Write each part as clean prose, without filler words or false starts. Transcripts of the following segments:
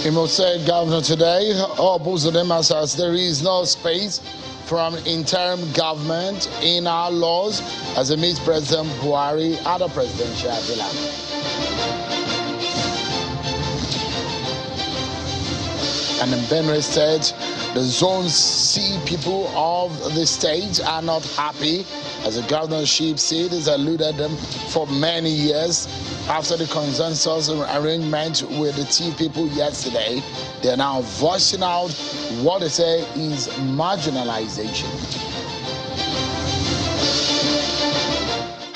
Imo said governor today, Buzodema says there is no space for an interim government in our laws as it meets President Buhari at a presidential villa. And in Benue State, the Zone C people of the state are not happy as the governorship seat has eluded them for many years. After the consensus arrangement with the T people yesterday, they are now voicing out what they say is marginalization.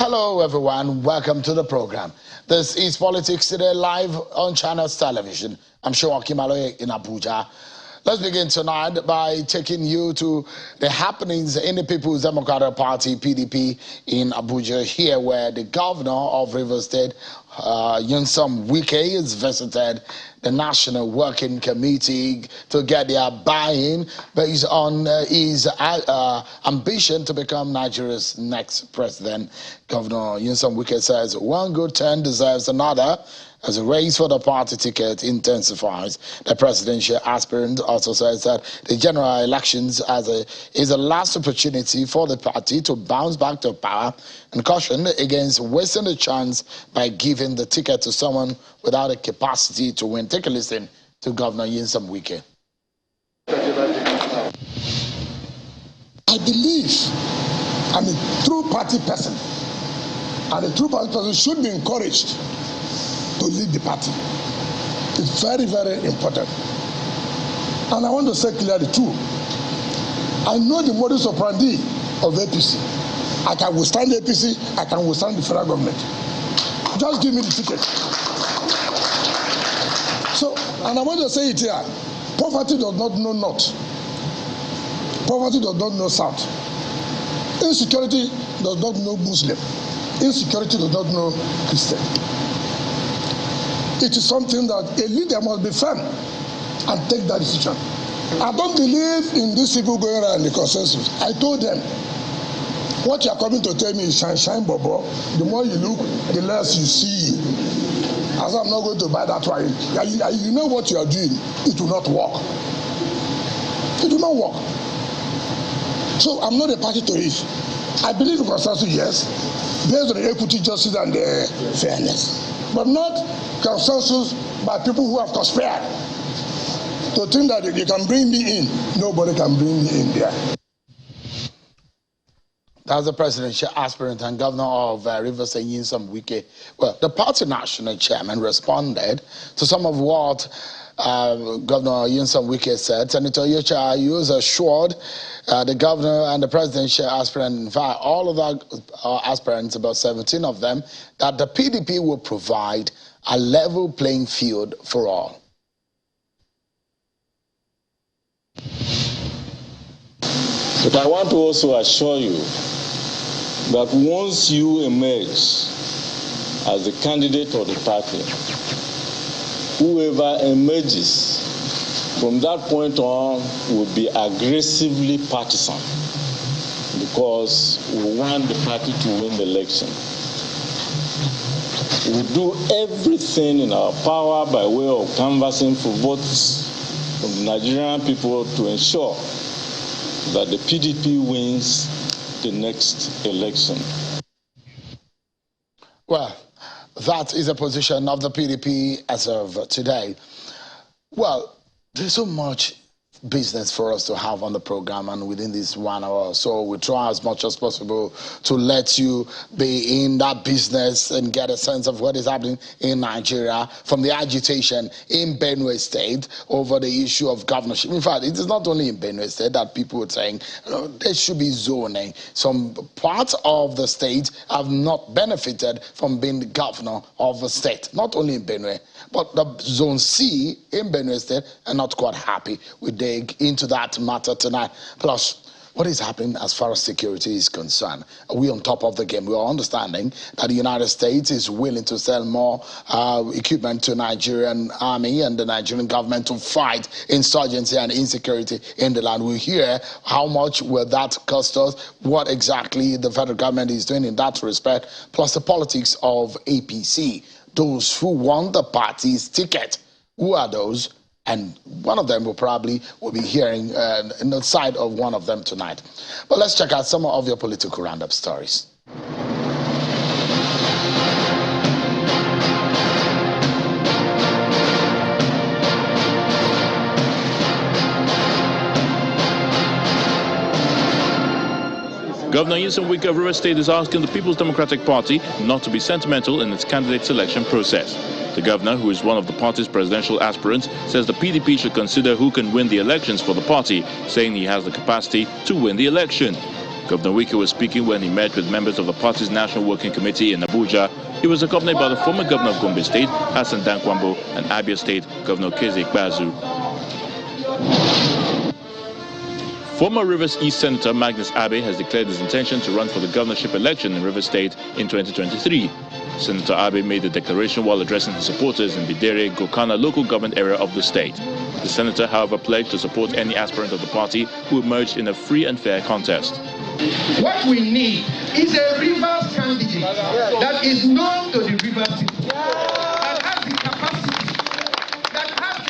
Hello everyone, welcome to the program. This is Politics Today live on Channels Television. I'm Sean Kimaloye in Abuja. Let's begin tonight by taking you to the happenings in the People's Democratic Party, PDP, in Abuja here, where the governor of Rivers State, Nyesom Wike, has visited the National Working Committee to get their buy-in based on his ambition to become Nigeria's next president. Governor Nyesom Wike says one good turn deserves another as the race for the party ticket intensifies. The presidential aspirant also says that the general elections is a last opportunity for the party to bounce back to power and cautioned against wasting the chance by giving the ticket to someone without a capacity to win. Take a listen to Governor Nyesom Wike. I believe I'm a true party person, and a true party person should be encouraged to lead the party. It's very, very important. And I want to say clearly too, I know the modus operandi of APC. I can withstand the APC, I can withstand the federal government. Just give me the ticket. So, and I want to say it here, poverty does not know north. Poverty does not know south. Insecurity does not know Muslim. Insecurity does not know Christian. It is something that a leader must be firm and take that decision. I don't believe in these people going around the consensus. I told them, what you are coming to tell me is shine, bobo. The more you look, the less you see. As I'm not going to buy that one. You know what you are doing. It will not work. It will not work. So I'm not a party to it. I believe in consensus, yes, based on the equity, justice, and the fairness, but not consensus by people who have conspired to think that they can bring me in. Nobody can bring me in there. That's the presidential aspirant and governor of Rivers State, Nyesom Wike. Well, the party national chairman responded to some of what Governor Nyesom Wike said. Senator Yocha, you was assured the governor and the presidential aspirant, in fact, all of the aspirants, about 17 of them, that the PDP will provide a level playing field for all. But I want to also assure you that once you emerge as the candidate of the party, whoever emerges from that point on will be aggressively partisan, because we want the party to win the election. We do everything in our power by way of canvassing for votes from the Nigerian people to ensure that the PDP wins the next election. Well, that is a position of the PDP as of today. Well, there's so much business for us to have on the program, and within this 1 hour, so we try as much as possible to let you be in that business and get a sense of what is happening in Nigeria, from the agitation in Benue State over the issue of governorship. In fact, it is not only in Benue State that people are saying, you know, there should be zoning. Some parts of the state have not benefited from being the governor of the state, not only in Benue, but the Zone C in Benue State are not quite happy. We dig into that matter tonight. Plus, what is happening as far as security is concerned? Are we on top of the game? We are understanding that the United States is willing to sell more equipment to Nigerian army and the Nigerian government to fight insurgency and insecurity in the land. We hear how much will that cost us, what exactly the federal government is doing in that respect, plus the politics of APC. Those who want the party's ticket. Who are those? And one of them will be hearing the side of one of them tonight. But let's check out some of your political roundup stories. Governor Nyesom Wike of Rivers State is asking the People's Democratic Party not to be sentimental in its candidate selection process. The governor, who is one of the party's presidential aspirants, says the PDP should consider who can win the elections for the party, saying he has the capacity to win the election. Governor Wike was speaking when he met with members of the party's National Working Committee in Abuja. He was accompanied by the former governor of Gombe State, Hassan Dankwambo, and Abia State Governor Keze Ikpeazu. Former Rivers East Senator Magnus Abe has declared his intention to run for the governorship election in Rivers State in 2023. Senator Abe made the declaration while addressing his supporters in Bidere, Gokana local government area of the state. The senator, however, pledged to support any aspirant of the party who emerged in a free and fair contest. What we need is a Rivers candidate that is known to the Rivers people, that has the capacity, that has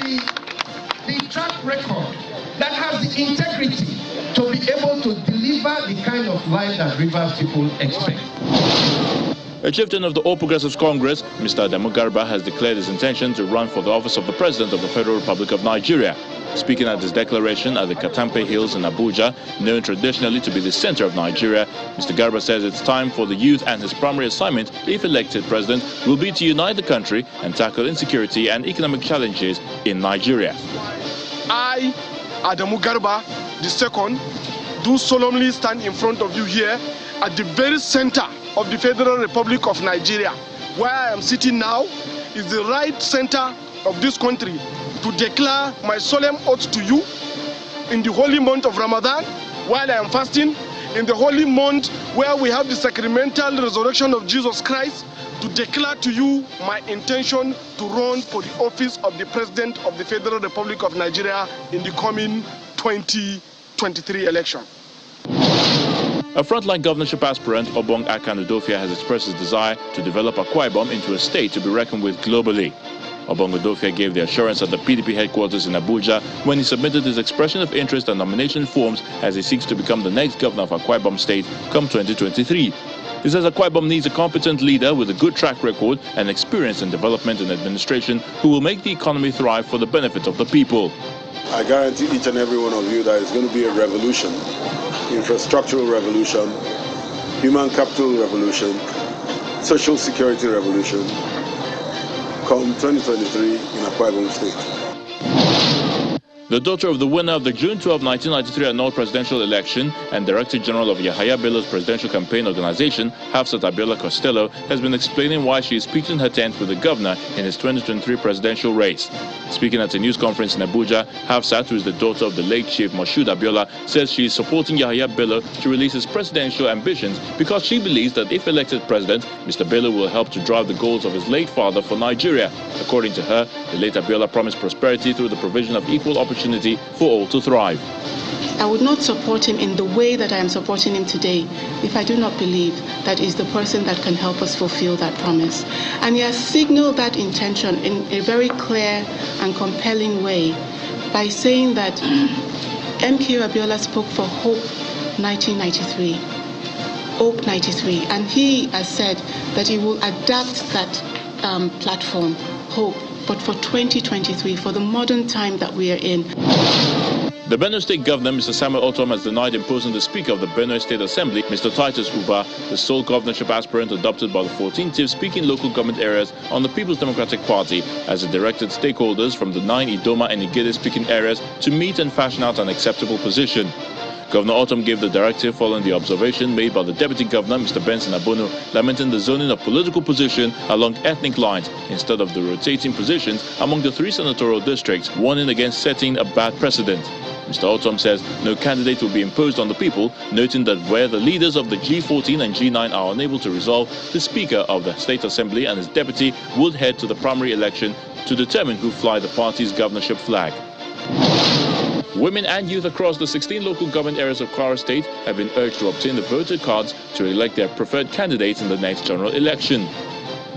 the track record, that has the integrity to be able to deliver the kind of life that Rivers people expect. A chieftain of the All Progressives Congress, Mr. Adamu Garba, has declared his intention to run for the office of the President of the Federal Republic of Nigeria. Speaking at his declaration at the Katampe Hills in Abuja, known traditionally to be the center of Nigeria, Mr. Garba says it's time for the youth, and his primary assignment, if elected president, will be to unite the country and tackle insecurity and economic challenges in Nigeria. I, Adamu Garba II, do solemnly stand in front of you here at the very center of the Federal Republic of Nigeria. Where I am sitting now is the right center of this country to declare my solemn oath to you in the holy month of Ramadan, while I am fasting, in the holy month where we have the sacramental resurrection of Jesus Christ, to declare to you my intention to run for the office of the President of the Federal Republic of Nigeria in the coming 2023 election. A frontline governorship aspirant, Obong Akan Udofia, has expressed his desire to develop Akwa Ibom into a state to be reckoned with globally. Obong Udofia gave the assurance at the PDP headquarters in Abuja when he submitted his expression of interest and nomination forms as he seeks to become the next governor of Akwa Ibom State come 2023. He says Akwa Ibom needs a competent leader with a good track record and experience in development and administration who will make the economy thrive for the benefit of the people. I guarantee each and every one of you that it's going to be a revolution, infrastructural revolution, human capital revolution, social security revolution, come 2023 in Akwa Ibom State. The daughter of the winner of the June 12, 1993 annual presidential election and Director General of Yahaya Bello's presidential campaign organization, Hafsat Abiola Costello, has been explaining why she is pitching her tent with the governor in his 2023 presidential race. Speaking at a news conference in Abuja, Hafsat, who is the daughter of the late Chief Moshood Abiola, says she is supporting Yahaya Bello to release his presidential ambitions because she believes that if elected president, Mr. Bello will help to drive the goals of his late father for Nigeria. According to her, the late Abiola promised prosperity through the provision of equal opportunity for all to thrive. I would not support him in the way that I am supporting him today if I do not believe that he's the person that can help us fulfill that promise. And he has signaled that intention in a very clear and compelling way by saying that MK Abiola spoke for Hope 1993. Hope 93. And he has said that he will adapt that platform, Hope, but for 2023, for the modern time that we are in. The Benue State Governor, Mr. Samuel Otom, has denied imposing the Speaker of the Benue State Assembly, Mr. Titus Uba, the sole governorship aspirant adopted by the 14 TIFs speaking local government areas on the People's Democratic Party, as it directed stakeholders from the 9 Idoma and Igede speaking areas to meet and fashion out an acceptable position. Governor Otom gave the directive following the observation made by the Deputy Governor, Mr. Benson Abono, lamenting the zoning of political position along ethnic lines instead of the rotating positions among the 3 senatorial districts, warning against setting a bad precedent. Mr. Otom says no candidate will be imposed on the people, noting that where the leaders of the G14 and G9 are unable to resolve, the Speaker of the State Assembly and his deputy would head to the primary election to determine who fly the party's governorship flag. Women and youth across the 16 local government areas of Kwara State have been urged to obtain the voter cards to elect their preferred candidates in the next general election.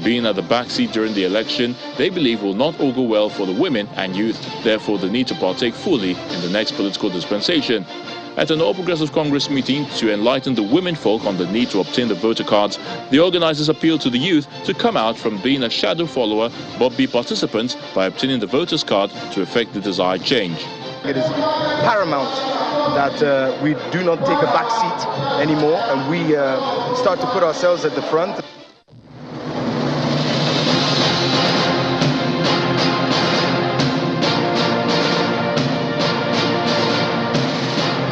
being at the backseat during the election, they believe will not augur well for the women and youth, therefore the need to partake fully in the next political dispensation. At an All Progressive Congress meeting to enlighten the women folk on the need to obtain the voter cards, the organizers appealed to the youth to come out from being a shadow follower but be participants by obtaining the voter's card to effect the desired change. It is paramount that we do not take a back seat anymore and we start to put ourselves at the front.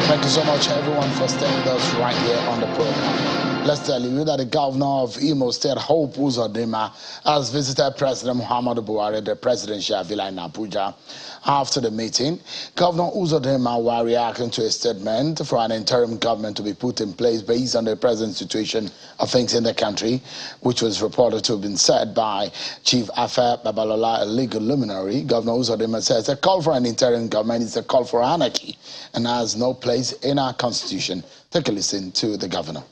Thank you so much, everyone, for staying with us right here on the program. Let's tell you that the governor of Imo State, Hope Uzodinma, has visited President Muhammadu Buhari, the presidential villa in Abuja. After the meeting, Governor Uzodinma was reacting to a statement for an interim government to be put in place based on the present situation of things in the country, which was reported to have been said by Chief Afe Babalola, a legal luminary. Governor Uzodinma says a call for an interim government is a call for anarchy and has no place in our constitution. Take a listen to the governor.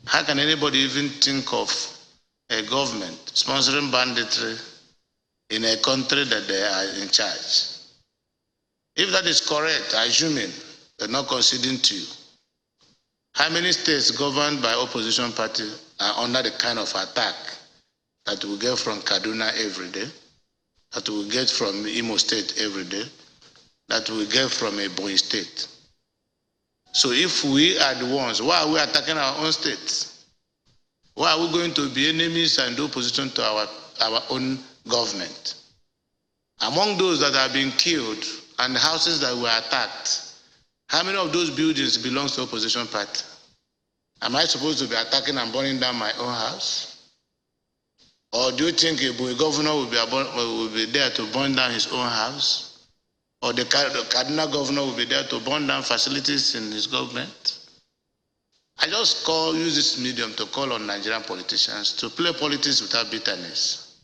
How can anybody even think of a government sponsoring banditry in a country that they are in charge? If that is correct, assuming they're not conceding to you, how many states governed by opposition party are under the kind of attack that we get from Kaduna every day, that we get from Imo State every day, that we get from Benue State? So if we are the ones, why are we attacking our own states? Why are we going to be enemies and do opposition to our own government? Among those that have been killed and the houses that were attacked, how many of those buildings belongs to opposition party? Am I supposed to be attacking and burning down my own house? Or do you think a governor will be there to burn down his own house? Or the Kaduna governor will be there to burn down facilities in his government? I just use this medium to call on Nigerian politicians to play politics without bitterness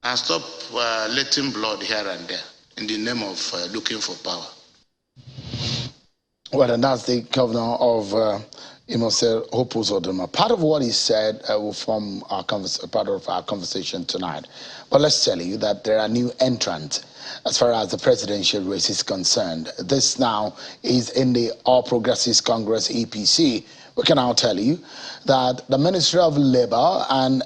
and stop letting blood here and there in the name of looking for power. Well, and that's the governor of Imo State, Hope Uzodinma. Part of what he said will form part of our conversation tonight. But let's tell you that there are new entrants as far as the presidential race is concerned. This now is in the All Progressives Congress, EPC. We can now tell you that the Ministry of Labor and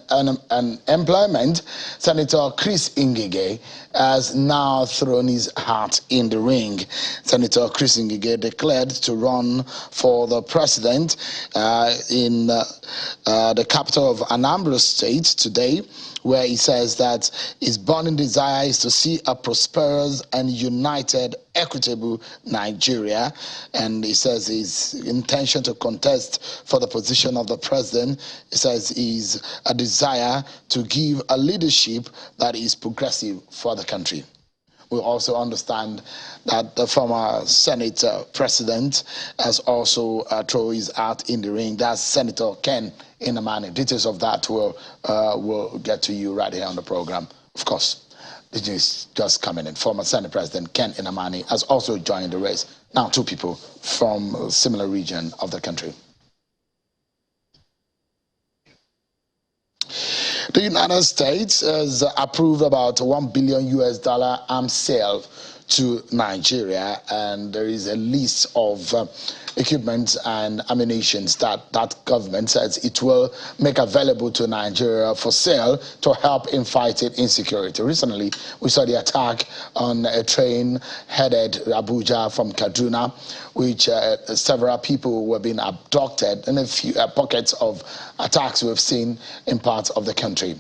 Employment, Senator Chris Ngige, has now thrown his hat in the ring. Senator Chris Ngige declared to run for the president in the capital of Anambra State today, where he says that his burning desire is to see a prosperous and united, equitable Nigeria. And he says his intention to contest for the position of the president, he says, is a desire to give a leadership that is progressive for the country. We also understand that the former Senate president has also thrown his hat in the ring. That's Senator Ken Inamani. Details of that will get to you right here on the program. Of course, the news just coming in. Former Senate President Ken Inamani has also joined the race. Now, two people from a similar region of the country. The United States has approved about $1 billion arms sale to Nigeria, and there is a list of equipment and ammunition that government says it will make available to Nigeria for sale to help in fighting insecurity. Recently, we saw the attack on a train headed Abuja from Kaduna, which several people were being abducted, and a few pockets of attacks we've seen in parts of the country.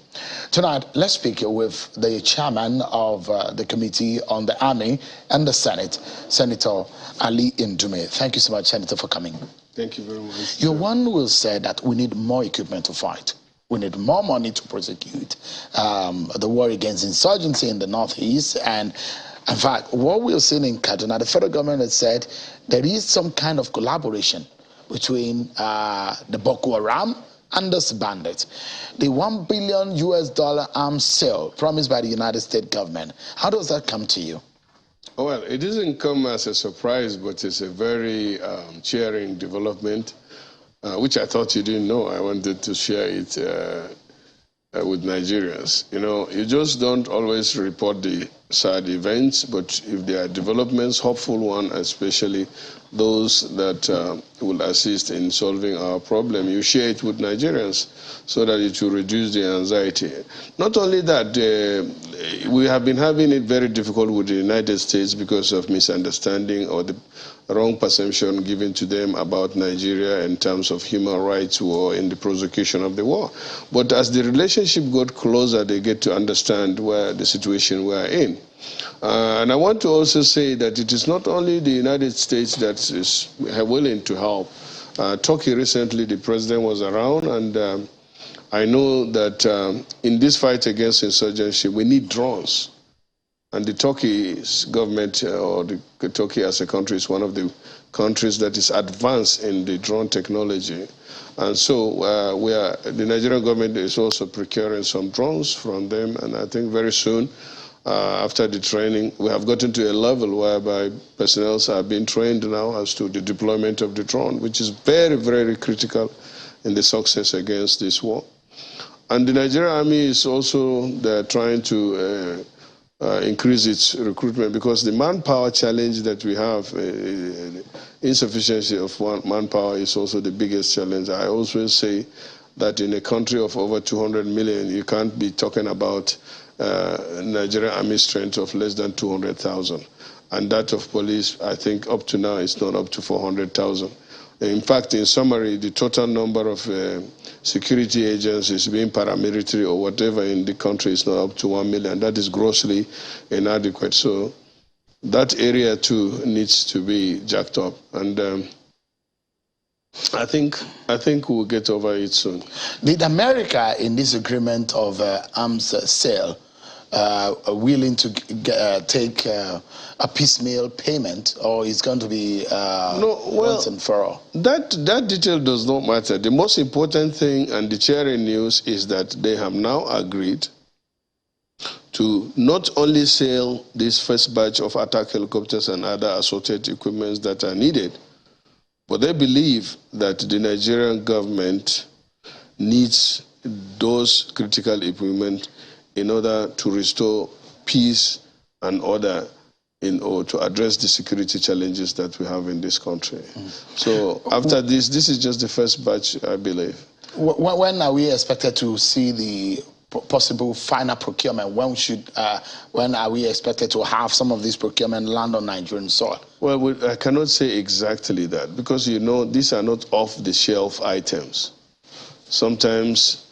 Tonight, let's speak with the chairman of the Committee on the Army and the Senate, Senator Ali Ndume. Thank you so much, Senator, for coming. Thank you very much. Your one will say that we need more equipment to fight. We need more money to prosecute the war against insurgency in the Northeast. And in fact, what we're seeing in Kaduna, the federal government has said there is some kind of collaboration between the Boko Haram and this bandit. The $1 billion arms sale promised by the United States government, how does that come to you? Well, it doesn't come as a surprise, but it's a very cheering development. which I thought you didn't know. I wanted to share it with Nigerians. You know, you just don't always report the sad events, but if there are developments, hopeful ones, especially those that will assist in solving our problem, you share it with Nigerians so that it will reduce the anxiety. Not only that, we have been having it very difficult with the United States because of misunderstanding or the wrong perception given to them about Nigeria in terms of human rights war in the prosecution of the war. But as the relationship got closer, they get to understand where the situation we are in. And I want to also say that it is not only the United States that is willing to help. Turkey recently, the president was around, and I know that in this fight against insurgency, we need drones. And the Turkish government, or the Turkey as a country, is one of the countries that is advanced in the drone technology. And so the Nigerian government is also procuring some drones from them, and I think very soon, after the training, we have gotten to a level whereby personnel are being trained now as to the deployment of the drone, which is very, very critical in the success against this war. And the Nigerian army is also trying to increase its recruitment, because the manpower challenge that we have, insufficiency of manpower, is also the biggest challenge. I always say that in a country of over 200 million, you can't be talking about Nigerian army strength of less than 200,000. And that of police, I think up to now, is not up to 400,000. In fact, in summary, the total number of security agencies, being paramilitary or whatever in the country, is not up to 1 million. That is grossly inadequate. So that area too needs to be jacked up. And I think we'll get over it soon. Did America, in this agreement of arms sale, willing to take a piecemeal payment, or is going to be once and for all? That detail does not matter. The most important thing, and the cheering news, is that they have now agreed to not only sell this first batch of attack helicopters and other assorted equipments that are needed, but they believe that the Nigerian government needs those critical equipment in order to restore peace and order or to address the security challenges that we have in this country. So after this is just the first batch, I believe. When are we expected to see the possible final procurement? When are we expected to have some of these procurement land on Nigerian soil? Well, I cannot say exactly that, because, you know, these are not off-the-shelf items. Sometimes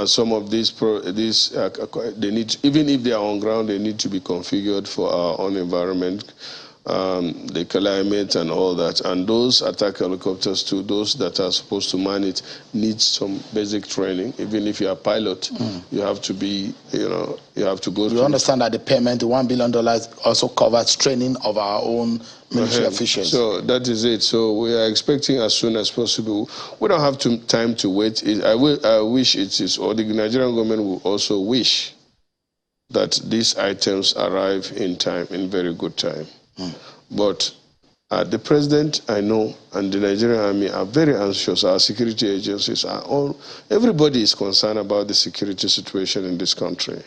some of these, they need, even if they are on ground, they need to be configured for our own environment, the climate and all that. And those attack helicopters too, those that are supposed to man it, need some basic training. Even if you're a pilot, you have to be, you have to go through. You understand that the payment, the $1 billion, also covers training of our own military officials. So that is it. So we are expecting as soon as possible. We don't have time to wait. I wish it is, or the Nigerian government will also wish that these items arrive in time, in very good time. But the president, I know, and the Nigerian army are very anxious. Our security agencies are all, everybody is concerned about the security situation in this country.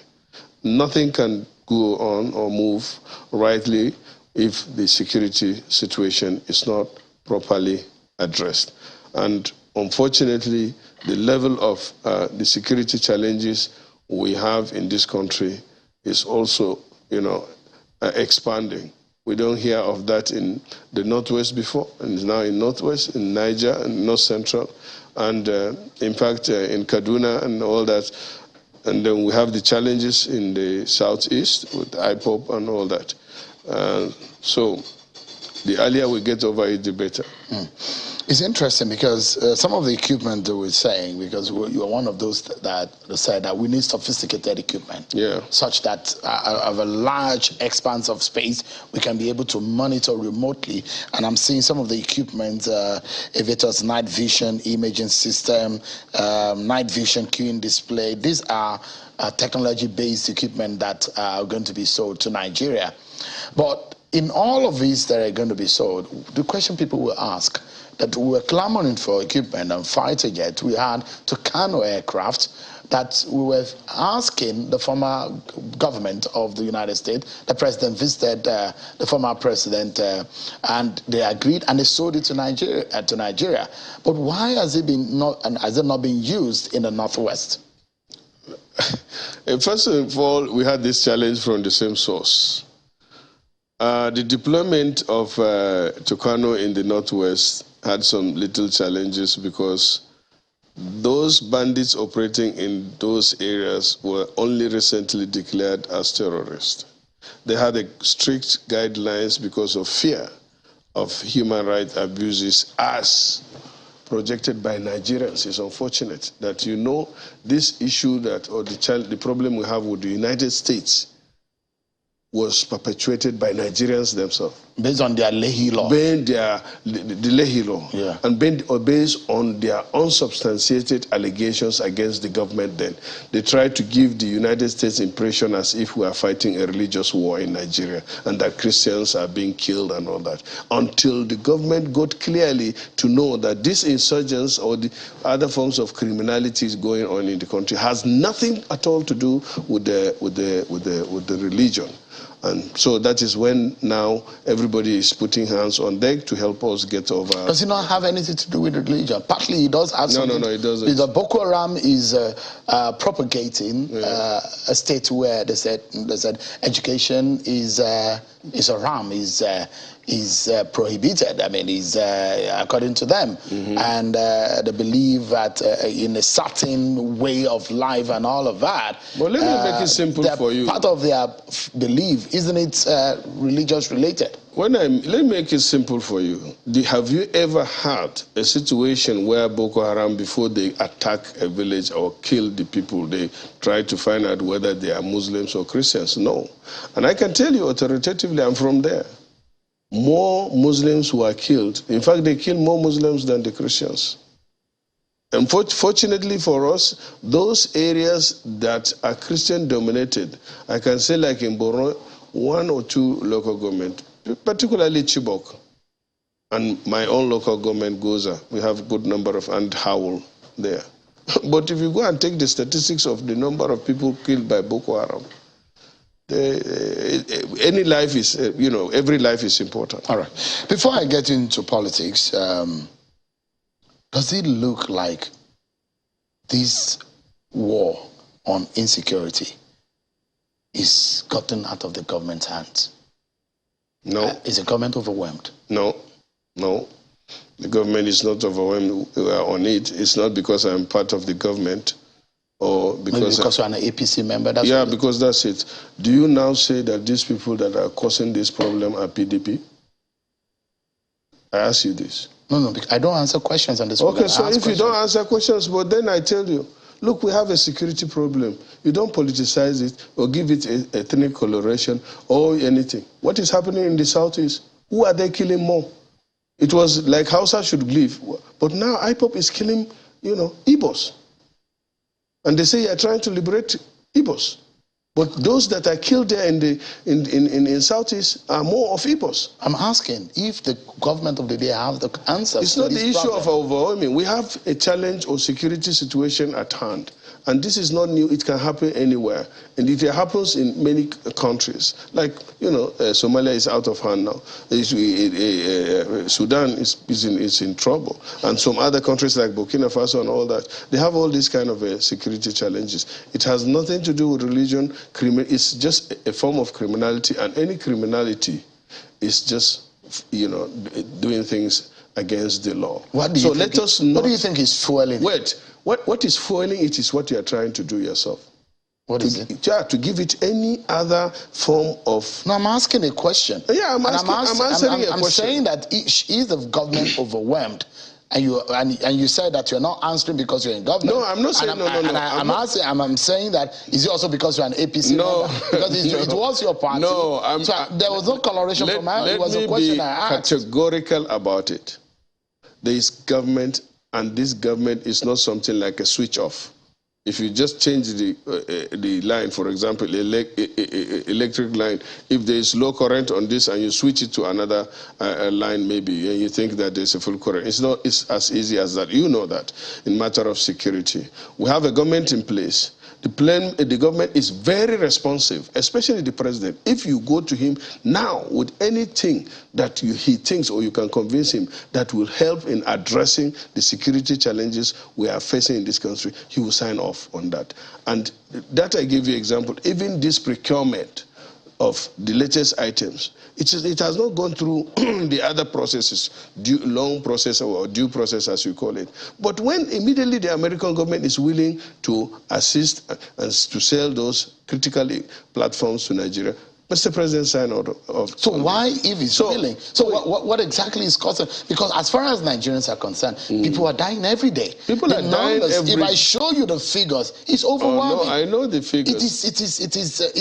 Nothing can go on or move rightly if the security situation is not properly addressed. And unfortunately, the level of the security challenges we have in this country is also, expanding. We don't hear of that in the Northwest before, and it's now in Northwest, in Niger, and North Central, and in fact in Kaduna and all that. And then we have the challenges in the Southeast with IPOP and all that. So the earlier we get over it, the better. It's interesting because some of the equipment that we're saying, because you are one of those that said that we need sophisticated equipment, such that of a large expanse of space, we can be able to monitor remotely. And I'm seeing some of the equipment, Aviator's night vision imaging system, night vision queuing display. These are technology-based equipment that are going to be sold to Nigeria. But in all of these that are going to be sold, the question people will ask, that we were clamoring for equipment and fighter jets. We had Tucano aircraft that we were asking the former government of the United States. The president visited the former president, and they agreed, and they sold it to Nigeria. But why has it not been used in the Northwest? First of all, we had this challenge from the same source. The deployment of Tucano in the Northwest had some little challenges because those bandits operating in those areas were only recently declared as terrorists. They had strict guidelines because of fear of human rights abuses as projected by Nigerians. It's unfortunate that this issue or the problem we have with the United States was perpetuated by Nigerians themselves. Based on their Lehi law. The Lehi law. Yeah. And based on their unsubstantiated allegations against the government then. They tried to give the United States impression as if we are fighting a religious war in Nigeria and that Christians are being killed and all that. Until the government got clearly to know that this insurgents or the other forms of criminality going on in the country has nothing at all to do with the religion. And so that is when now everybody is putting hands on deck to help us get over. Does it not have anything to do with religion? Partly it does have something. No, it doesn't. The Boko Haram is propagating a state where they said education is haram, is prohibited. I mean, is according to them, and they believe that in a certain way of life and all of that. But let me make it simple for you. Part of their belief, isn't it, religious related? Let me make it simple for you. Have you ever had a situation where Boko Haram, before they attack a village or kill the people, they try to find out whether they are Muslims or Christians? No. And I can tell you authoritatively, I'm from there. More Muslims were killed. In fact, they killed more Muslims than the Christians. And fortunately for us, those areas that are Christian dominated, I can say like in Borno, 1 or 2 local government, particularly Chibok, and my own local government, Goza, we have a good number of and Howell there. But if you go and take the statistics of the number of people killed by Boko Haram, any life is, every life is important. All right. Before I get into politics, does it look like this war on insecurity is gotten out of the government's hands? No. Is the government overwhelmed? No. The government is not overwhelmed on it. It's not because I'm part of the government. Or because you're an APC member? Because that's it. Do you now say that these people that are causing this problem are PDP? I ask you this. No, I don't answer questions on this. Okay, so if you don't answer questions, but then I tell you, look, we have a security problem. You don't politicize it or give it a ethnic coloration or anything. What is happening in the Southeast? Who are they killing more? It was like Hausa should leave, but now IPOP is killing, Igbos. And they say you are trying to liberate Igbos. But those that are killed there in Southeast are more of Igbos. I'm asking if the government of the day have the answers. It's not the issue of overwhelming. We have a challenge or security situation at hand. And this is not new. It can happen anywhere. And it happens in many countries. Like, Somalia is out of hand now. Sudan is in trouble. And some other countries like Burkina Faso and all that, they have all these kind of security challenges. It has nothing to do with religion. It's just a form of criminality. And any criminality is just, doing things against the law. What do you think is fueling? Wait. What is fueling it is what you are trying to do yourself. What is it? Yeah, to give it any other form of... No, I'm asking a question. Yeah, I'm answering a question. I'm saying that is the government overwhelmed? And you said that you're not answering because you're in government. No, I'm not saying I'm saying that is it also because you're an APC member? Because it was your party. No, there was no coloration from my. It was a question I asked. Categorical about it. There is government, and this government is not something like a switch off. If you just change the line, for example, electric line, if there is low current on this and you switch it to another line maybe, and you think that there's a full current, it's as easy as that. You know that in matter of security. We have a government in place. The government is very responsive, especially the president. If you go to him now with anything that he thinks or you can convince him that will help in addressing the security challenges we are facing in this country, he will sign off on that. And that I give you example, even this procurement of the latest items, it has not gone through the other processes, long process or due process as you call it. But when immediately the American government is willing to assist and to sell those critical platforms to Nigeria, Mr. President signed off. So why, if he's willing? So what exactly is causing? Because as far as Nigerians are concerned, people are dying every day. People are dying every day. If I show you the figures, it's overwhelming. No, I know the figures. It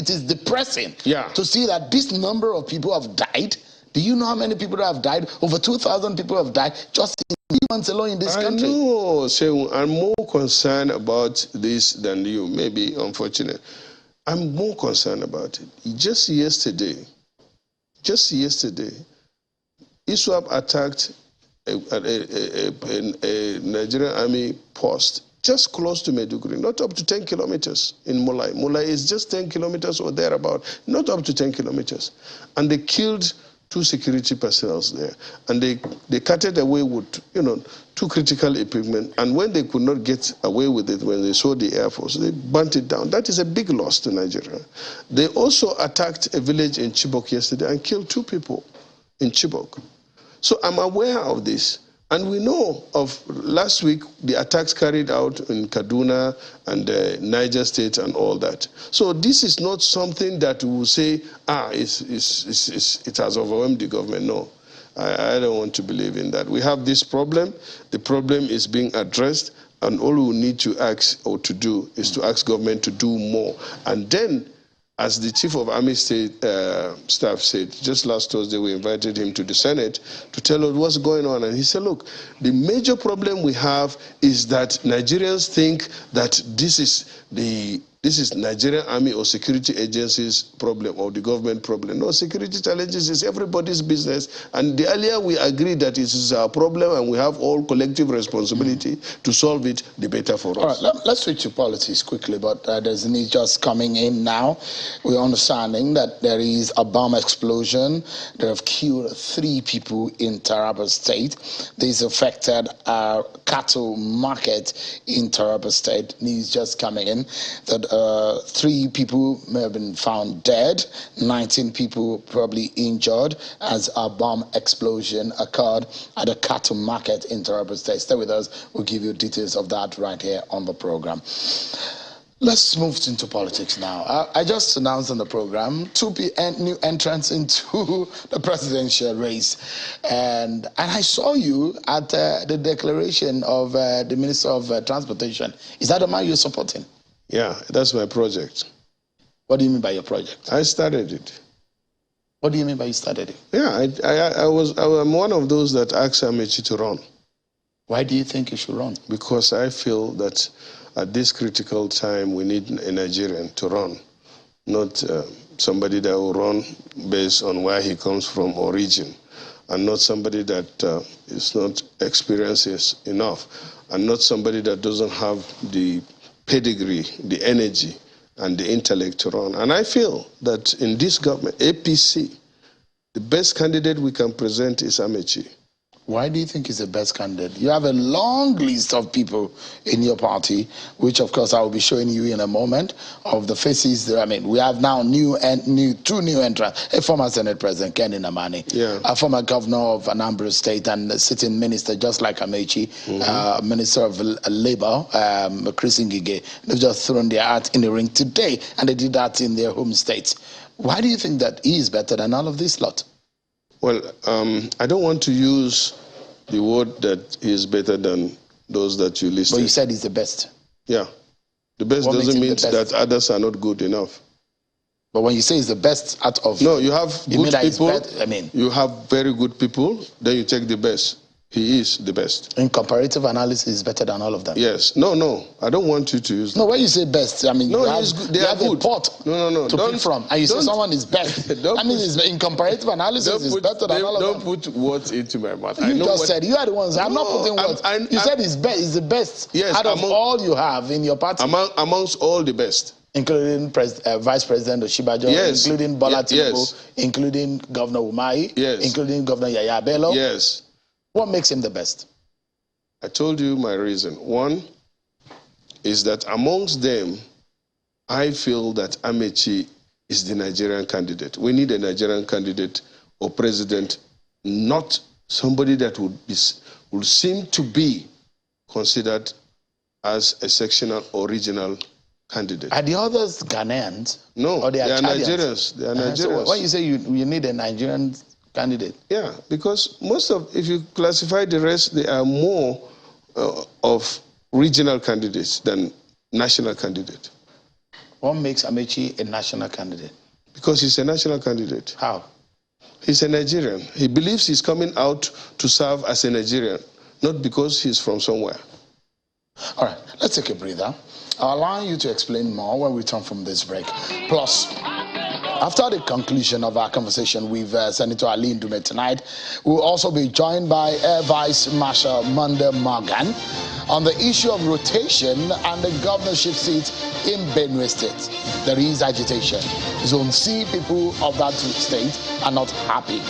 is depressing. Yeah. To see that this number of people have died. Do you know how many people have died? Over 2,000 people have died just in 3 months alone in this country. I know, so I'm more concerned about this than you. Maybe unfortunate. I'm more concerned about it. Just yesterday, ISWAP attacked a Nigerian army post just close to Maiduguri, not up to 10 kilometers in Mulai. Mulai is just 10 kilometers or thereabout, not up to 10 kilometers. And they killed 2 security personnel there. And they carted away with, 2 critical equipment. And when they could not get away with it, when they saw the Air Force, they burnt it down. That is a big loss to Nigeria. They also attacked a village in Chibok yesterday and killed 2 people in Chibok. So I'm aware of this. And we know of last week, the attacks carried out in Kaduna and Niger State and all that. So this is not something that we will say, it has overwhelmed the government. No, I don't want to believe in that. We have this problem. The problem is being addressed. And all we need to ask or to do is to ask government to do more. And then, as the Chief of Army Staff said, just last Thursday we invited him to the Senate to tell us what's going on. And he said, look, the major problem we have is that Nigerians think that this is Nigerian Army or security agencies' problem or the government problem. No, security challenges is everybody's business. And the earlier we agree that it is our problem and we have all collective responsibility to solve it, the better for us. All right, let's switch to politics quickly, but there's news just coming in now. We're understanding that there is a bomb explosion that have killed 3 people in Taraba State. This affected our cattle market in Taraba State. News just coming in that 3 people may have been found dead, 19 people probably injured as a bomb explosion occurred at a cattle market in Taraba State. Stay with us. We'll give you details of that right here on the program. Let's move into politics now. I just announced on the program 2 new entrants into the presidential race. And I saw you at the declaration of the Minister of Transportation. Is that the man you're supporting? Yeah, that's my project. What do you mean by your project? I started it. What do you mean by you started it? Yeah, I'm one of those that asked Amechi to run. Why do you think you should run? Because I feel that at this critical time we need a Nigerian to run, not somebody that will run based on where he comes from or region, and not somebody that is not experienced enough, and not somebody that doesn't have the pedigree, the energy, and the intellect to run. And I feel that in this government, APC, the best candidate we can present is Amechi. Why do you think he's the best candidate? You have a long list of people in your party, which of course I will be showing you in a moment, of the faces. I mean, we have now 2 new entrants. A former Senate President, Kenny Namani, a former governor of Anambra State and a sitting minister, just like Amechi, Minister of Labor, Chris Ngige. They've just thrown their hat in the ring today, and they did that in their home states. Why do you think that he is better than all of this lot? Well, I don't want to use the word that he is better than those that you listed. But you said he's the best. Yeah. The best doesn't mean that others are not good enough. But when you say he's the best out of... No, you have good people. I mean... You have very good people, then you take the best. he is the best. In comparative analysis, is better than all of them. Yes. No. I don't want you to use that. No, when you say best, I mean, no, you have, they you are have good. a pot to pick from, and you say someone is best. I mean, in comparative analysis, it's better than all of them. Don't put words into my mouth. You just said, you are the ones. I'm not putting words. You said it's the best out of all you have in your party. Amongst all the best. Including Vice President Oshibajo, including Bola Tinubu, including Governor Umahi, including Governor Yaya Bello. Yes. What makes him the best? I told you my reason. One is that amongst them, I feel that Amechi is the Nigerian candidate. We need a Nigerian candidate or president, not somebody that would seem to be considered as a sectional or regional candidate. Are the others Ghanaians? No, or they are Nigerians. They are Nigerians. So when you say you need a Nigerian candidate? Yeah, because if you classify the rest, they are more of regional candidates than national candidate. What makes Amechi a national candidate? Because he's a national candidate. How? He's a Nigerian. He believes he's coming out to serve as a Nigerian, not because he's from somewhere. All right, let's take a breather. I'll allow you to explain more when we return from this break. Plus, after the conclusion of our conversation with Senator Ali Ndume tonight, we'll also be joined by Air Vice Marshal Monday Morgan on the issue of rotation and the governorship seat in Benue State. There is agitation. Zone C people of that state are not happy.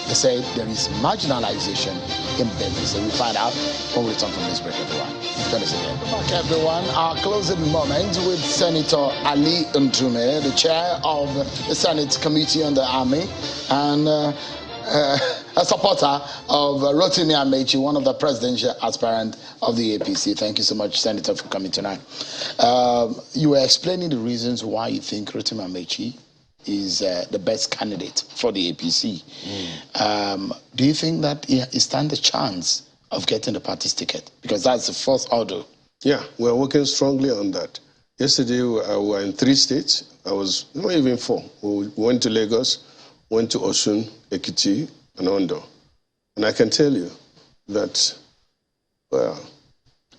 They say there is marginalization in Benue. So we'll find out when we return from this break, everyone. Join us again. Welcome back, everyone. Our closing moment with Senator Ali Ndume, the chair of the Senate Committee on the Army, and a supporter of Rotimi Amechi, one of the presidential aspirants of the APC. Thank you so much, Senator, for coming tonight. You were explaining the reasons why you think Rotimi Amechi is the best candidate for the APC. Do you think that he stands a chance of getting the party's ticket? Because that's the first order. Yeah, we're working strongly on that. Yesterday, we were in 3 states. I was not even 4. We went to Lagos, went to Osun, Ekiti, and Ondo. And I can tell you that, well,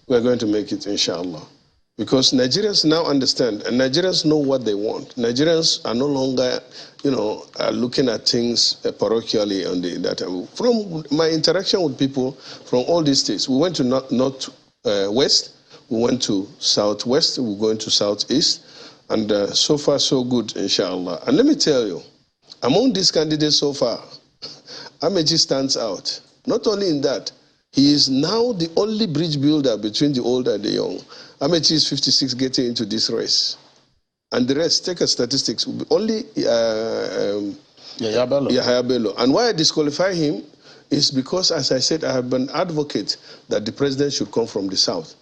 we're going to make it, inshallah. Because Nigerians now understand, and Nigerians know what they want. Nigerians are no longer, looking at things parochially on that. From my interaction with people from all these states, we went to northwest, we went to southwest, we're going to southeast, and so far so good, inshallah. And let me tell you, among these candidates so far, Amechi stands out. Not only in that, he is now the only bridge builder between the old and the young. Amechi is 56 getting into this race. And the rest, take a statistics, only Yahya Bello. And why I disqualify him is because, as I said, I have been an advocate that the president should come from the south.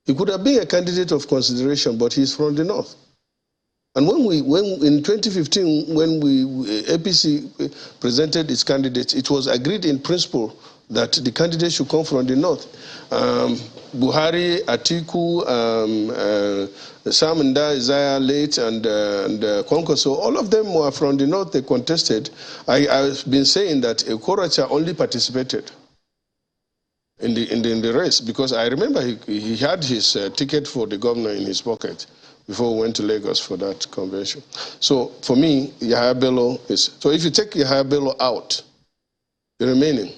He could have been a candidate of consideration, but he's from the north. And when in 2015, when APC presented its candidates, it was agreed in principle that the candidate should come from the north. Buhari, Atiku, Sam Nda, Isaiah Late, and Konkoso, all of them were from the north. They contested. I've been saying that Okoracha only participated in the race because I remember he had his ticket for the governor in his pocket before we went to Lagos for that convention. So for me, Yahya Bello is. So if you take Yahya Bello out, the remaining,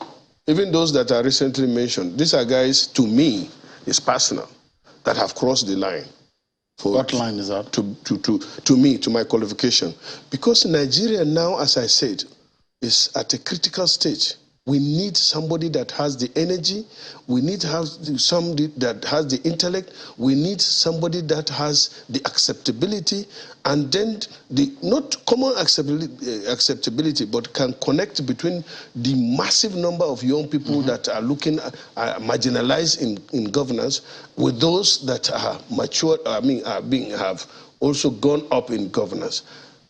even those that are recently mentioned, these are guys, to me, it's personal, that have crossed the line. What line is that? To me, to my qualification. Because Nigeria now, as I said, is at a critical stage. We need somebody that has the energy. We need to have somebody that has the intellect. We need somebody that has the acceptability, and then the not common acceptability, but can connect between the massive number of young people that are looking marginalized in governance with those that are mature. Have also gone up in governance.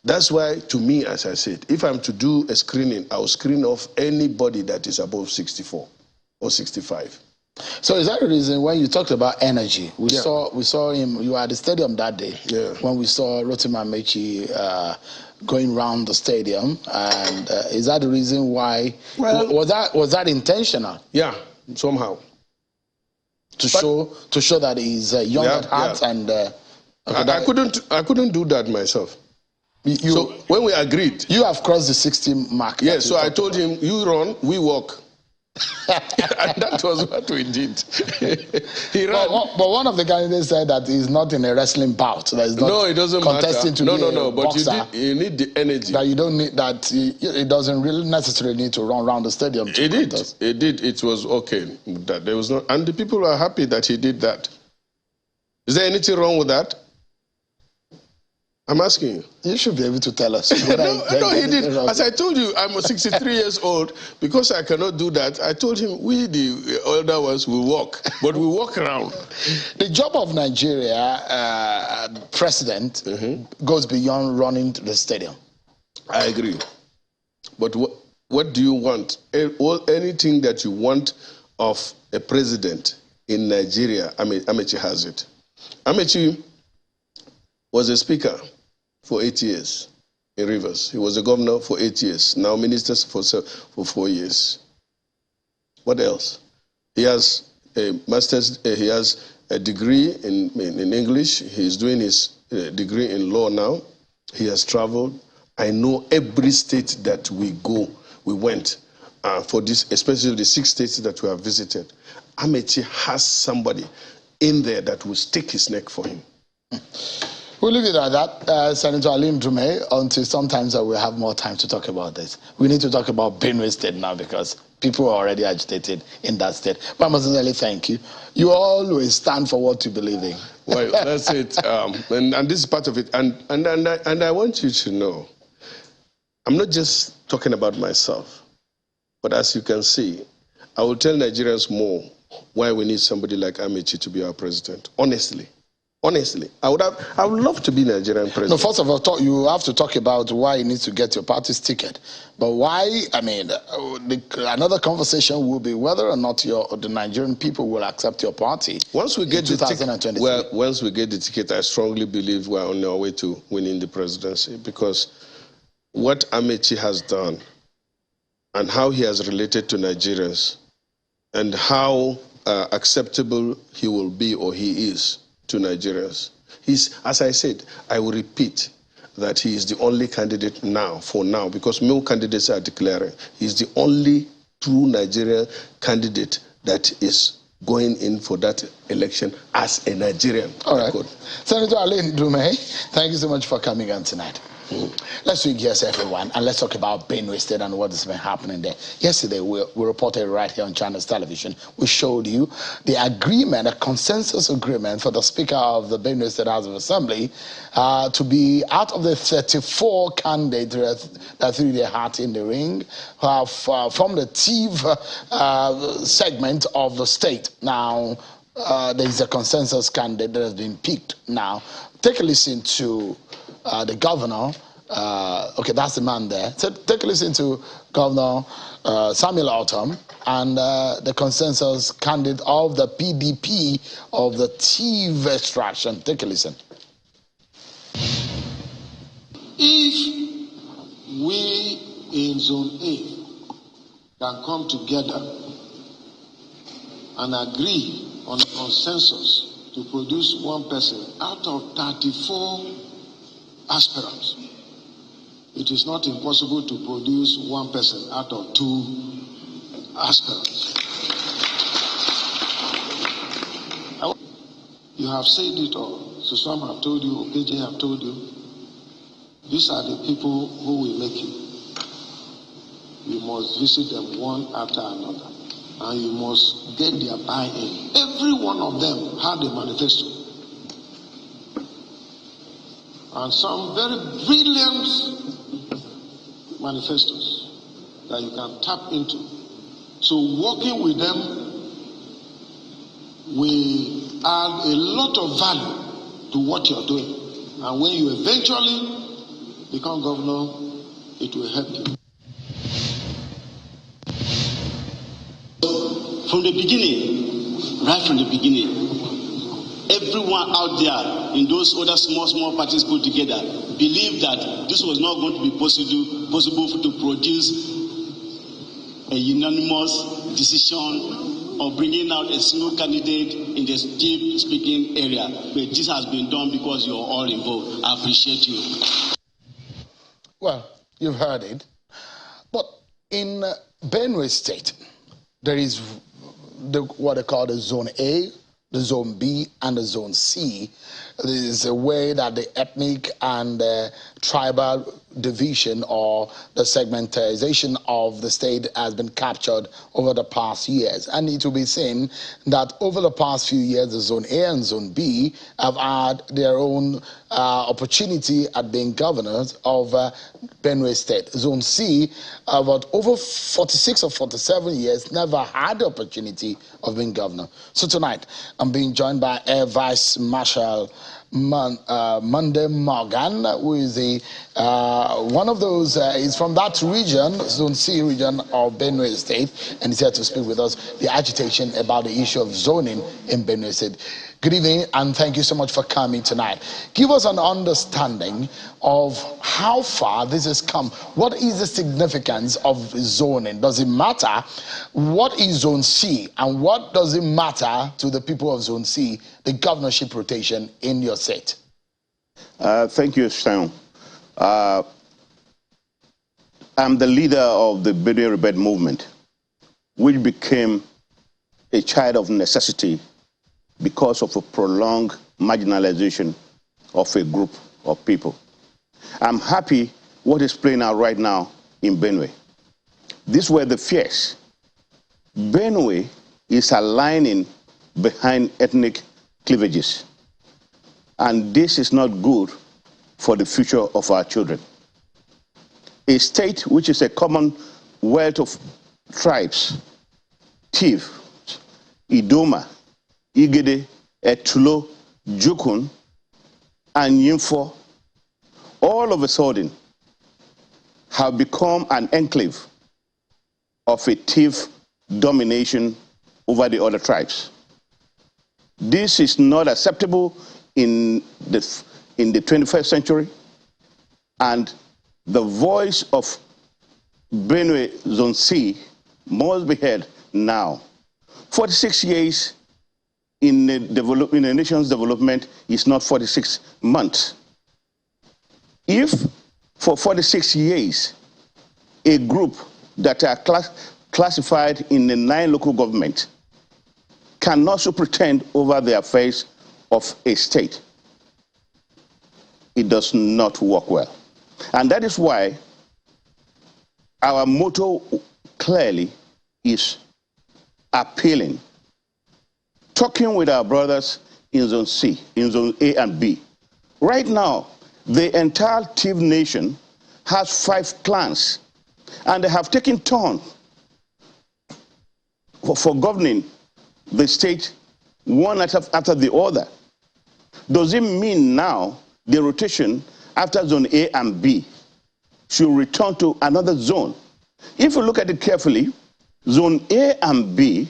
That's why, to me, as I said, if I'm to do a screening, I'll screen off anybody that is above 64 or 65. So is that the reason when you talked about energy? We saw him. You were at the stadium that day when we saw Rotimi Amechi going around the stadium, and is that the reason why? Well, was that intentional? Yeah, somehow. To show that he's young at heart, and I couldn't do that myself. So when we agreed, you have crossed the 60 mark. Yes, so I told him, you run, we walk. And that was what we did. He ran. But one of the candidates said that he's not in a wrestling bout. That he's not no, it doesn't contesting matter. To be No, a but boxer, you need the energy. That you don't need that. It doesn't really necessarily need to run around the stadium. It did. It was okay. That there was no, and the people were happy that he did that. Is there anything wrong with that? I'm asking you. You should be able to tell us. No, he did. As I told you, I'm 63 years old. Because I cannot do that, I told him, we, the older ones, will walk. But we walk around. The job of Nigeria president goes beyond running to the stadium. I agree. But what do you want? Anything that you want of a president in Nigeria, Amechi has it. Amechi was a speaker for 8 years in Rivers. He was a governor for 8 years. Now minister for 4 years. What else? He has a master's. He has a degree in English. He's doing his degree in law now. He has traveled. I know every state that we went for this, especially the 6 states that we have visited. Amechi has somebody in there that will stick his neck for him. We'll leave it at that, Senator Alim Dume, until sometimes we'll have more time to talk about this. We need to talk about Benue State now because people are already agitated in that state. But I must really thank you. You always stand for what you believe in. Well, that's it. And this is part of it. And I want you to know, I'm not just talking about myself, but as you can see, I will tell Nigerians more why we need somebody like Amechi to be our president. Honestly, I would love to be Nigerian president. No, first of all, you have to talk about why you need to get your party's ticket. But why, another conversation will be whether or not the Nigerian people will accept your party once we get in 2023. Well, once we get the ticket, I strongly believe we're on our way to winning the presidency because what Amechi has done and how he has related to Nigerians and how acceptable he will be or he is to Nigerians. As I said, I will repeat that he is the only candidate for now, because no candidates are declaring. He's the only true Nigerian candidate that is going in for that election as a Nigerian. All right. Senator Alain Dume, thank you so much for coming on tonight. Let's swing gears, everyone, and let's talk about Benue State and what has been happening there. Yesterday, we reported right here on Channels Television. We showed you the agreement, a consensus agreement for the Speaker of the Benue State House of Assembly to be out of the 34 candidates that threw their hat in the ring from the TIV segment of the state. Now, there is a consensus candidate that has been picked. Now, take a listen to the governor, okay, that's the man there. So take a listen to Governor Samuel Autumn and the consensus candidate of the PDP of the TIV extraction. Take a listen. If we in Zone A can come together and agree on a consensus to produce one person out of 34 aspirants, it is not impossible to produce one person out of 2 aspirants. You have said it all. So some have told you, OKJ have told you. These are the people who will make you. You must visit them one after another. And you must get their buy-in. Every one of them had a manifesto. And some very brilliant manifestos that you can tap into. So working with them will add a lot of value to what you're doing. And when you eventually become governor, it will help you. From the beginning, right from the beginning, everyone out there in those other small parties put together believed that this was not going to be possible to produce a unanimous decision of bringing out a single candidate in the chief-speaking area. But this has been done because you're all involved. I appreciate you. Well, you've heard it. But in Benue State, there is what they call the Zone A, the Zone B, and the Zone C. There is a way that the ethnic and tribal division or the segmentization of the state has been captured over the past years. And it will be seen that over the past few years, the Zone A and Zone B have had their own opportunity at being governors of Benue State. Zone C, about over 46 or 47 years, never had the opportunity of being governor. So tonight, I'm being joined by Air Vice Marshal Monday Morgan, who is one of those, is from that region, Zone C region of Benue State, and he's here to speak with us the agitation about the issue of zoning in Benue State. Good evening, and thank you so much for coming tonight. Give us an understanding of how far this has come. What is the significance of zoning? Does it matter? What is Zone C, and what does it matter to the people of Zone C, the governorship rotation in your state? Thank you, Sam. I'm the leader of the Benue Rebel movement, which became a child of necessity because of a prolonged marginalization of a group of people. I'm happy what is playing out right now in Benue. These were the fears. Benue is aligning behind ethnic cleavages, and this is not good for the future of our children. A state which is a commonwealth of tribes, Tiv, Idoma, Igede, Etulo, Jukun, and Yimfo, all of a sudden have become an enclave of a Tiv domination over the other tribes. This is not acceptable in the 21st century, and the voice of Benue Zone C must be heard now. 46 years in a nation's development is not 46 months. If for 46 years a group that are classified in the 9 local governments cannot superintend over the affairs of a state, it does not work well. And that is why our motto clearly is appealing, talking with our brothers in Zone C, in Zone A and B. Right now, the entire Tiv nation has 5 clans, and they have taken turn for governing the state one after the other. Does it mean now the rotation after Zone A and B should return to another zone? If you look at it carefully, Zone A and B,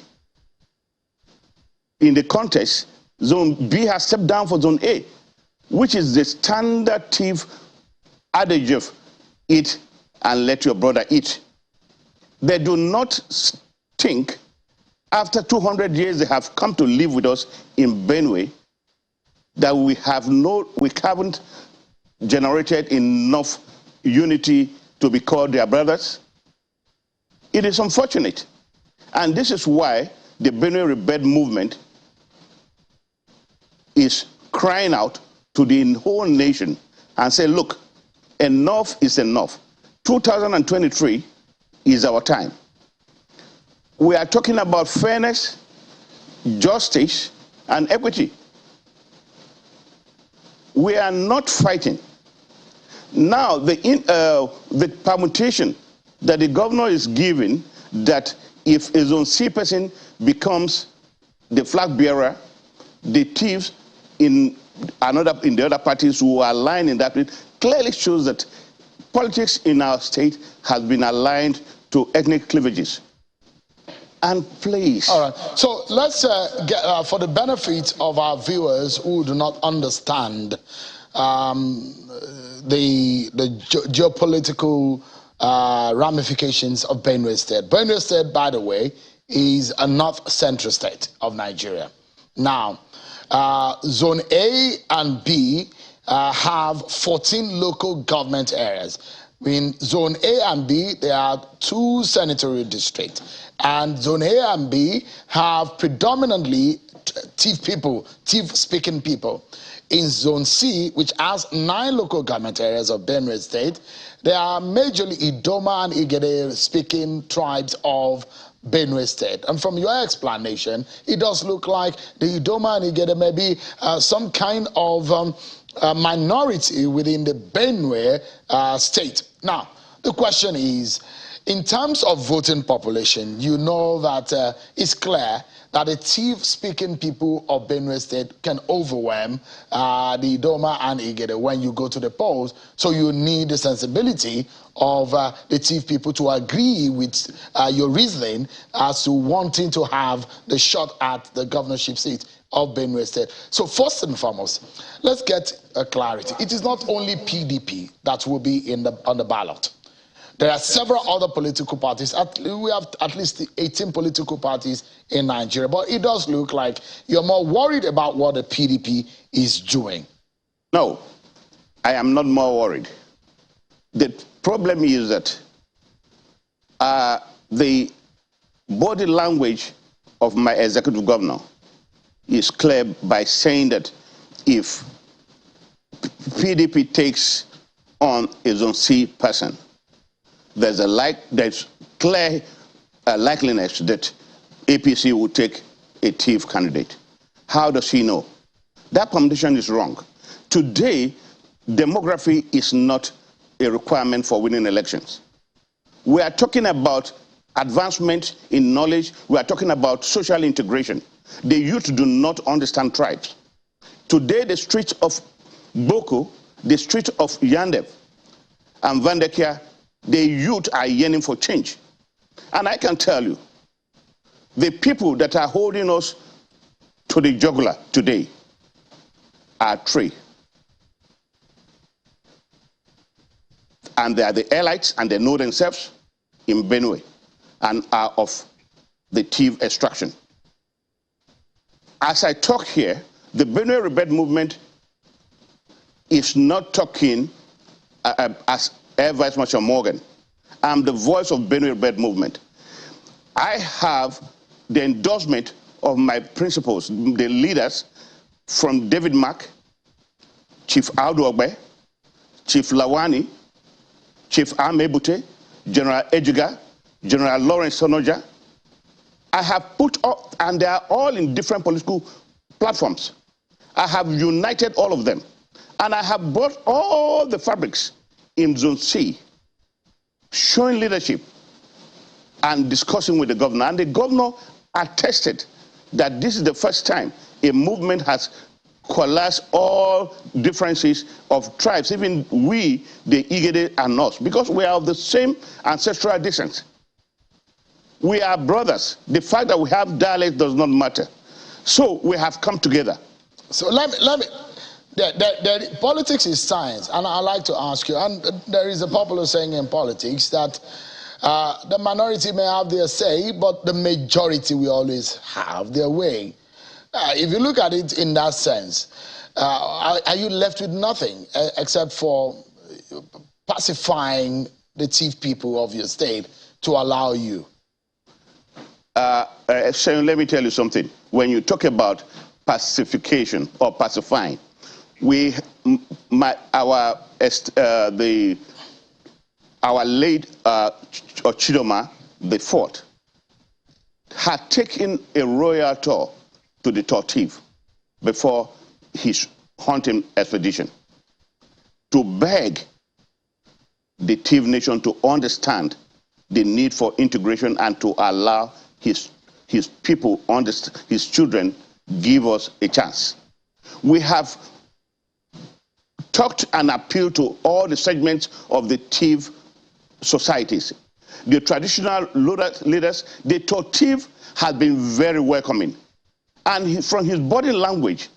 in the context, Zone B has stepped down for Zone A, which is the standard Tiv adage of eat and let your brother eat. They do not think, after 200 years they have come to live with us in Benue, that we haven't generated enough unity to be called their brothers. It is unfortunate. And this is why the Benue Rebel movement is crying out to the whole nation and say, look, enough is enough. 2023 is our time. We are talking about fairness, justice, and equity. We are not fighting. Now, the permutation that the governor is giving, that if a Zone C person becomes the flag bearer, the thieves in the other parties who are aligned in that, clearly shows that politics in our state has been aligned to ethnic cleavages. And please. All right. So let's get, for the benefit of our viewers who do not understand the geopolitical ramifications of Benue State. Benue State, by the way, is a north-central state of Nigeria. Now, Zone A and B have 14 local government areas. In Zone A and B, there are 2 senatorial districts. And Zone A and B have predominantly Tiv-speaking people. In Zone C, which has 9 local government areas of Benue State, there are majorly Idoma and Igede-speaking tribes of Benue State. And from your explanation, it does look like the Idoma and Igede may be some kind of minority within the Benue State. Now, the question is, in terms of voting population, you know that it's clear that the Tiv-speaking people of Benue State can overwhelm the Idoma and Igede when you go to the polls. So you need the sensibility of the Tiv people to agree with your reasoning as to wanting to have the shot at the governorship seat of Benue State. So first and foremost, let's get clarity. It is not only PDP that will be on the ballot. There are several other political parties. We have at least 18 political parties in Nigeria. But it does look like you're more worried about what the PDP is doing. No, I am not more worried. The problem is that the body language of my executive governor is clear by saying that if PDP takes on a Zone C person, there's clear likeliness that APC will take a Tiv candidate. How does he know? That combination is wrong. Today, demography is not a requirement for winning elections. We are talking about advancement in knowledge. We are talking about social integration. The youth do not understand tribes. Today, the streets of Boko, the streets of Yandef and Vandekia, the youth are yearning for change. And I can tell you, the people that are holding us to the jugular today are 3. And they are the elites, and they know themselves in Benue and are of the Tiv extraction. As I talk here, the Benue Rebel movement is not talking as Air Vice Marshal Morgan. I'm the voice of Benue Rebel movement. I have the endorsement of my principals, the leaders, from David Mack, Chief Audu Ogbe, Chief Lawani, Chief Amebute, General Ejiga, General Lawrence Sonoja. I have put up, and they are all in different political platforms. I have united all of them. And I have brought all the fabrics in Zone C, showing leadership and discussing with the governor. And the governor attested that this is the first time a movement has coalesced all differences of tribes, even we, the Igede and us, because we are of the same ancestral descent. We are brothers. The fact that we have dialect does not matter. So we have come together. So let me politics is science, and I like to ask you, and there is a popular saying in politics that the minority may have their say, but the majority will always have their way. If you look at it in that sense, are you left with nothing except for pacifying the Tiv people of your state to allow you? Sharon, let me tell you something. When you talk about pacification or pacifying, our late Chidoma the Fourth had taken a royal tour to the Tortiv before his hunting expedition to beg the Tiv nation to understand the need for integration and to allow his people, his children, give us a chance. We have talked and appealed to all the segments of the Tiv societies. the traditional leaders, the Totiv has been very welcoming. And from his body language,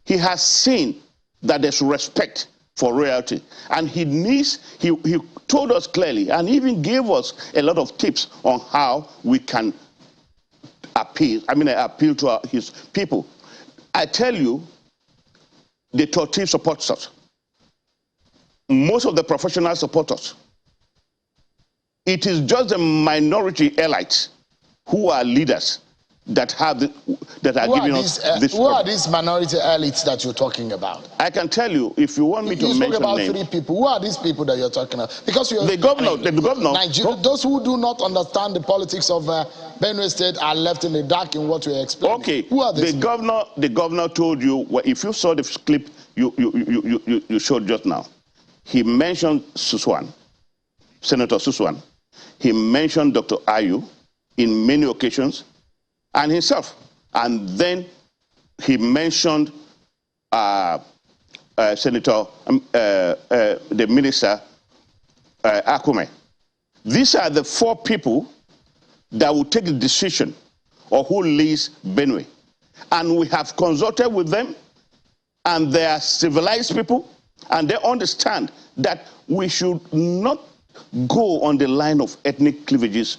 he has seen that there's respect for royalty. And he told us clearly and even gave us a lot of tips on how we can appeal to his people. I tell you, the Totiv supports us. Most of the professionals support us. It is just the minority elites who are leaders that are giving us this. Who are these minority elites that you're talking about? I can tell you, if you want me to mention names. You spoke about 3 people. Who are these people that you're talking about? Because the governor. Those who do not understand the politics of Benue State are left in the dark in what we're explaining. Okay. Who are these? The governor told you. Well, if you saw the clip you showed just now, he mentioned Suswan, Senator Suswan. He mentioned Dr. Ayu in many occasions, and himself. And then he mentioned Senator, the minister, Akume. These are the 4 people that will take the decision of who leads Benue. And we have consulted with them, and they are civilized people, and they understand that we should not go on the line of ethnic cleavages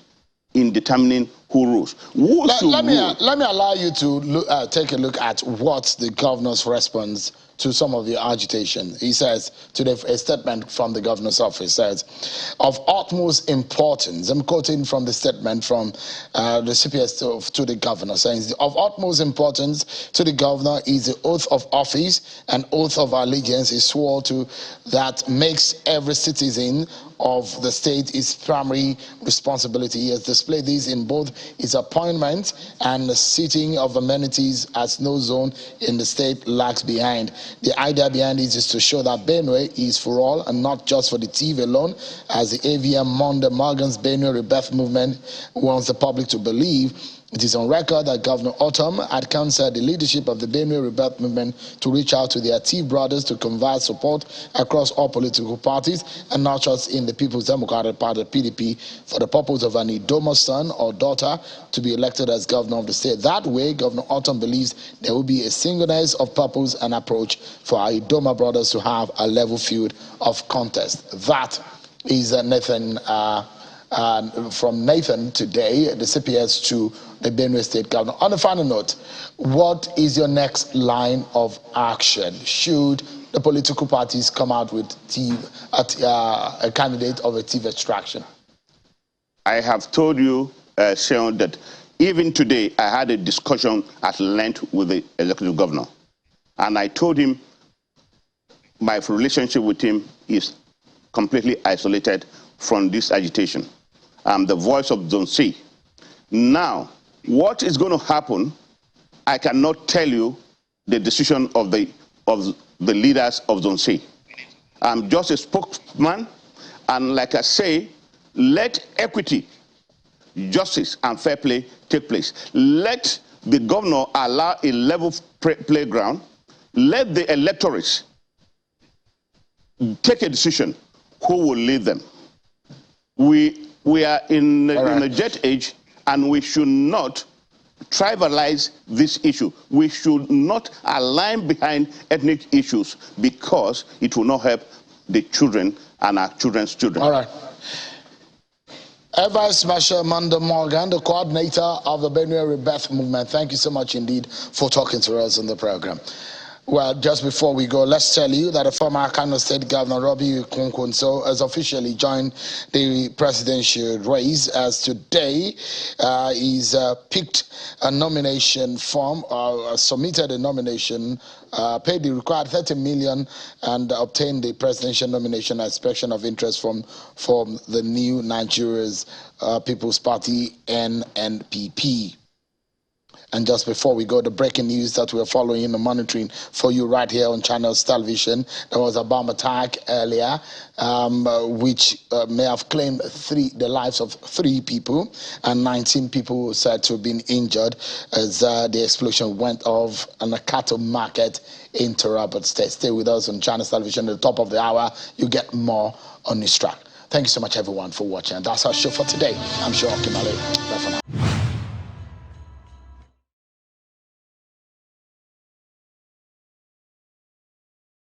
in determining who rules. Let me allow you to take a look at what the governor's response to some of the agitation. He says, a statement from the governor's office says, of utmost importance, I'm quoting from the statement from the CPS to the governor, saying, of utmost importance to the governor is the oath of office and oath of allegiance is sworn to that makes every citizen of the state his primary responsibility. He has displayed this in both his appointment and the seating of amenities as no zone in the state lags behind. The idea behind this is to show that Benue is for all and not just for the TV alone, as the AVM Monday Morgan's Benue Rebirth Movement wants the public to believe. It is on record that Governor Autumn had counseled the leadership of the Benue Rebirth Movement to reach out to their Tiv brothers to convey support across all political parties and not just in the People's Democratic Party, PDP, for the purpose of an Idoma son or daughter to be elected as governor of the state. That way, Governor Autumn believes there will be a singleness of purpose and approach for our Idoma brothers to have a level field of contest. That is Nathan. From Nathan today, the CPS to the Benue State Governor. On a final note, what is your next line of action should the political parties come out with a candidate of a TV extraction? I have told you, Sean, that even today I had a discussion at length with the executive governor. And I told him my relationship with him is completely isolated from this agitation. I'm the voice of Zone C. Now, what is going to happen, I cannot tell you the decision of the leaders of Zone C. I'm just a spokesman, and like I say, let equity, justice, and fair play take place. Let the governor allow a level playground. Let the electorates take a decision who will lead them. We are in a jet age, and we should not trivialize this issue. We should not align behind ethnic issues because it will not help the children and our children's children. All right. Vice Marshal Monday Morgan, the coordinator of the Benue Rebirth Movement, thank you so much indeed for talking to us on the program. Well, just before we go, let's tell you that the former Kano State Governor Robbie Kunkunso has officially joined the presidential race, as today he's picked a nomination form, submitted a nomination, paid the required 30 million and obtained the presidential nomination expression of interest from the new Nigeria's People's Party, NNPP. And just before we go, the breaking news that we're following and monitoring for you right here on Channels Television. There was a bomb attack earlier, which may have claimed the lives of 3 people, and 19 people said to have been injured as the explosion went off on a cattle market in Taraba State. Stay with us on Channels Television. At the top of the hour, you get more on this track. Thank you so much, everyone, for watching. That's our show for today. I'm sure Kimale. Bye for now.